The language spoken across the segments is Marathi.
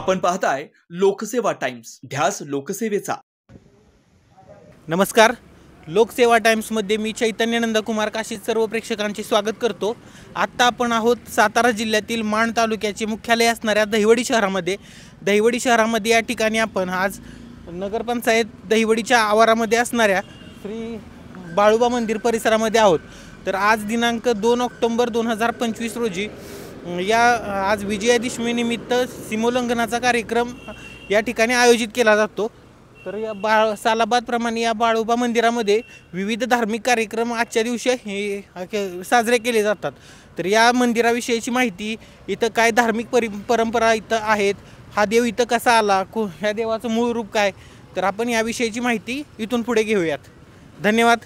आपण पाहताय लोकसेवा टाइम्स, ध्यास लोकसेवेचा। नमस्कार, लोकसेवा टाइम्समध्ये मी चैतन्य नंदकुमार काशीद सर्व प्रेक्षकांचे स्वागत करतो। आत्ता आपण आहोत सातारा जिल्ह्यातील माण तालुक्याचे मुख्यालय असणाऱ्या दहिवडी शहरामध्ये। दहिवडी शहरामध्ये या ठिकाणी आपण आज नगरपंचायत दहिवडीच्या आवारामध्ये असणाऱ्या श्री बाळोबा मंदिर परिसरामध्ये आहोत। तर आज दिनांक 2 ऑक्टोबर 2025 रोजी आज विजयादशमी निमित्त सीमोल्लंघनाचा कार्यक्रम या ठिकाणी आयोजित केला जातो। तर या सालाबादप्रमाणे या बाळोबा मंदिरामध्ये विविध धार्मिक कार्यक्रम आजच्या दिवशी साजरे केले जातात। तर या मंदिराविषयीची माहिती, इथं काय धार्मिक परंपरा इथं आहेत, हा देव इथं कसा आला, ह्या देवाचं मूळ रूप काय, तर आपण याविषयीची माहिती इथून पुढे घेऊयात। धन्यवाद।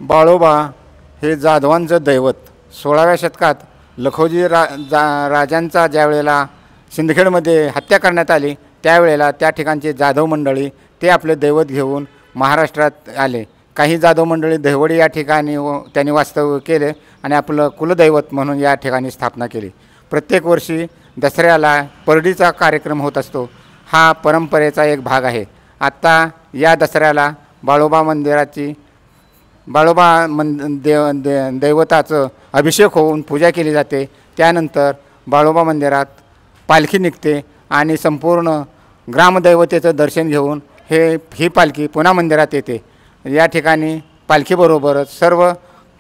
बाळोबा हे जाधवांचं दैवत 16व्या शतकात लखोजी राजांचा ज्यावेळेला सिंदखेडमध्ये हत्या करण्यात आली त्यावेळेला त्या ठिकाणचे जाधव मंडळी ते आपले दैवत घेऊन महाराष्ट्रात आले। काही जाधव मंडळी दहिवडी या ठिकाणी त्यांनी वास्तव्य केले आणि आपलं कुलदैवत म्हणून या ठिकाणी स्थापना केली। प्रत्येक वर्षी दसऱ्याला परडीचा कार्यक्रम होत असतो, हा परंपरेचा एक भाग आहे। आत्ता या दसऱ्याला दैवताचं अभिषेक होऊन पूजा केली जाते। त्यानंतर बाळोबा मंदिरात पालखी निघते आणि संपूर्ण ग्रामदैवतेचं दर्शन घेऊन ही पालखी पुन्हा मंदिरात येते। या ठिकाणी पालखीबरोबरच सर्व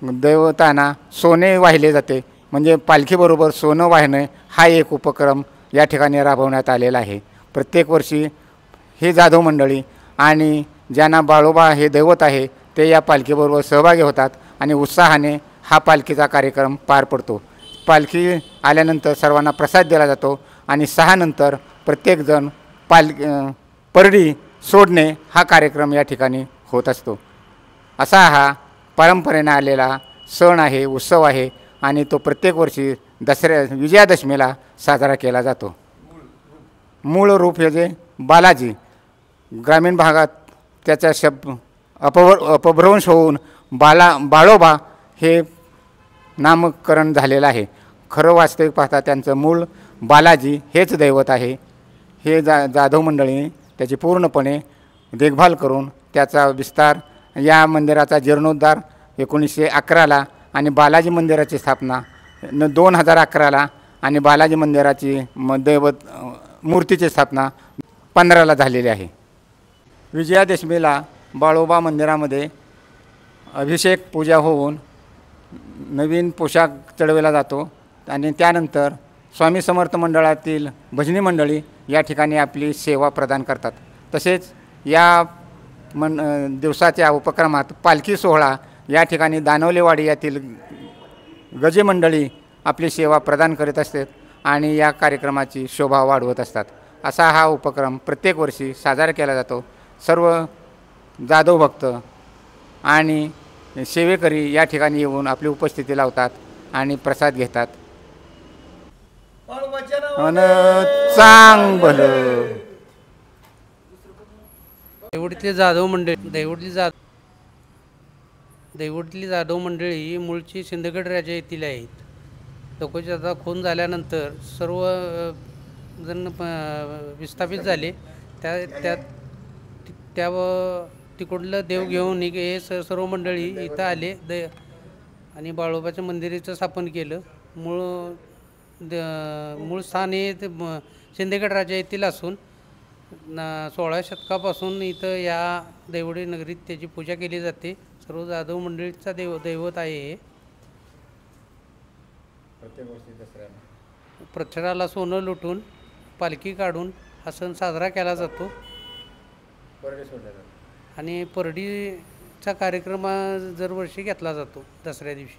दैवतांना सोने वाहिले जाते, म्हणजे पालखीबरोबर सोनं वाहणे हा एक उपक्रम या ठिकाणी राबवण्यात आलेला आहे। प्रत्येक वर्षी हे जाधव मंडळी आणि ज्यांना बाळोबा हे दैवत आहे ते या पालखीबरोबर सहभागी होतात आणि उत्साहाने हा पालखीचा कार्यक्रम पार पडतो. पालखी आल्यानंतर सर्वांना प्रसाद दिला जातो आणि 6 नंतर प्रत्येकजण परडी सोडणे हा कार्यक्रम या ठिकाणी होत असतो. असा हा परंपरेने आलेला सण आहे, उत्सव आहे आणि तो प्रत्येक वर्षी विजयादशमीला साजरा केला जातो. मूळ रूप हे जे बालाजी, ग्रामीण भागात त्याचा अपभ्रंश होऊन बाळोबा हे नामकरण झालेलं आहे. खरं वास्तविक पाहता त्यांचं मूळ बालाजी हेच दैवत आहे. हे जाधव मंडळीने त्याची पूर्णपणे देखभाल करून त्याचा विस्तार, या मंदिराचा जीर्णोद्धार 1911ला आणि बालाजी मंदिराची स्थापना 2011ला आणि बालाजी मंदिराची दैवत मूर्तीची स्थापना 15ला झालेली आहे. विजयादशमीला बाळोबा मंदिरामध्ये अभिषेक पूजा होऊन नवीन पोशाख चढवला जातो आणि त्यानंतर स्वामी समर्थ मंडळातील भजनी मंडळी या ठिकाणी आपली सेवा प्रदान करतात. तसेच या दिवसाच्या उपक्रमात पालखी सोहळा या ठिकाणी दानवलेवाडी यातील गजे मंडळी आपली सेवा प्रदान करीत असतात आणि या कार्यक्रमाची शोभा वाढवत असतात. असा हा उपक्रम प्रत्येक वर्षी साजरा केला जातो. सर्व जाधव भक्त आणि सेवेकरी या ठिकाणी येऊन आपली उपस्थिती लावतात आणि प्रसाद घेतात. चांग भलं. दैवडीतली जाधव मंडळी ही मूळची सिंदगड राजा येथील आहेत. लोकोजीचा खून झाल्यानंतर सर्व जण विस्थापित झाले. त्या तिकडलं देव घेऊन हे सर्व मंडळी इथं आले आणि बाळोबाच्या मंदिराचं स्थापन केलं. मूळ स्थान हे सिंदगड राजा येथील असून 16व्या शतकापासून इथं या दैवडी नगरीत त्याची पूजा केली जाते. सर्व जाधव मंडळीचा दैवत आहे हे. प्रत्येकाला सोनं लुटून पालखी काढून हा सण साजरा केला जातो आणि परडीचा कार्यक्रम दरवर्षी घेतला जातो दसऱ्या दिवशी.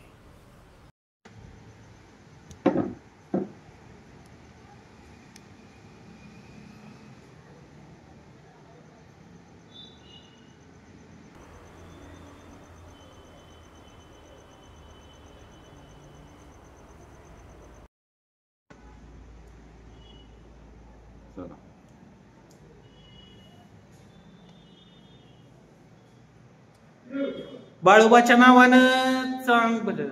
बाळोबाच्या नावानं चांग भलं.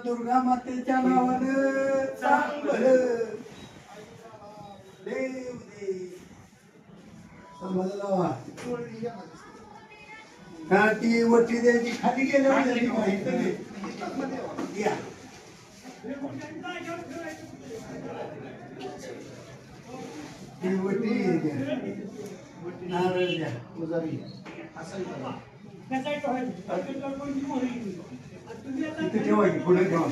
दुर्गा मातेच्या नावानं चांगलं देव दे समजला का ती वटी द्यायची खाली गेल्यावर या ती वटी नारळ द्या पुजारी ठेवायची पुढे ठेवा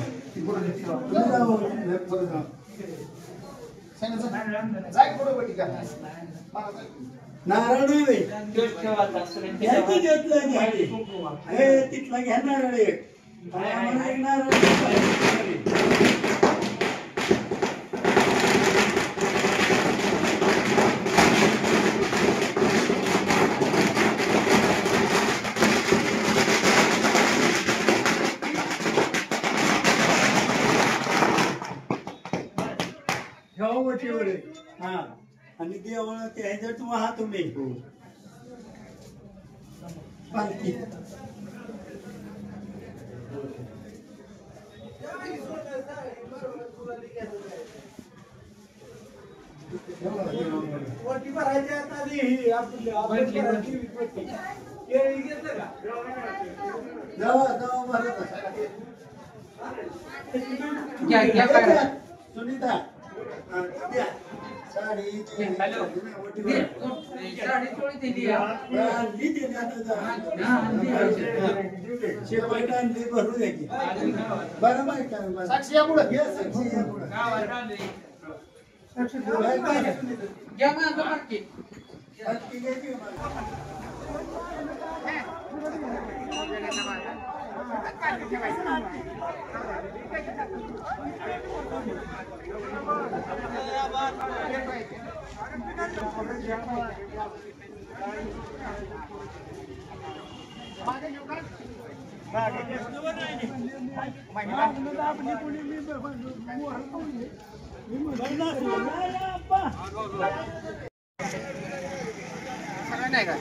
नारळ तिथला घ्या नारळ एक नारळ हा आणि देवळ ह्याच्यात वाहा तुम्ही पालखी वटी भरायच्या आधी सुनीता भरून द्यायची बरोबर साक्षी या पुढे नाही का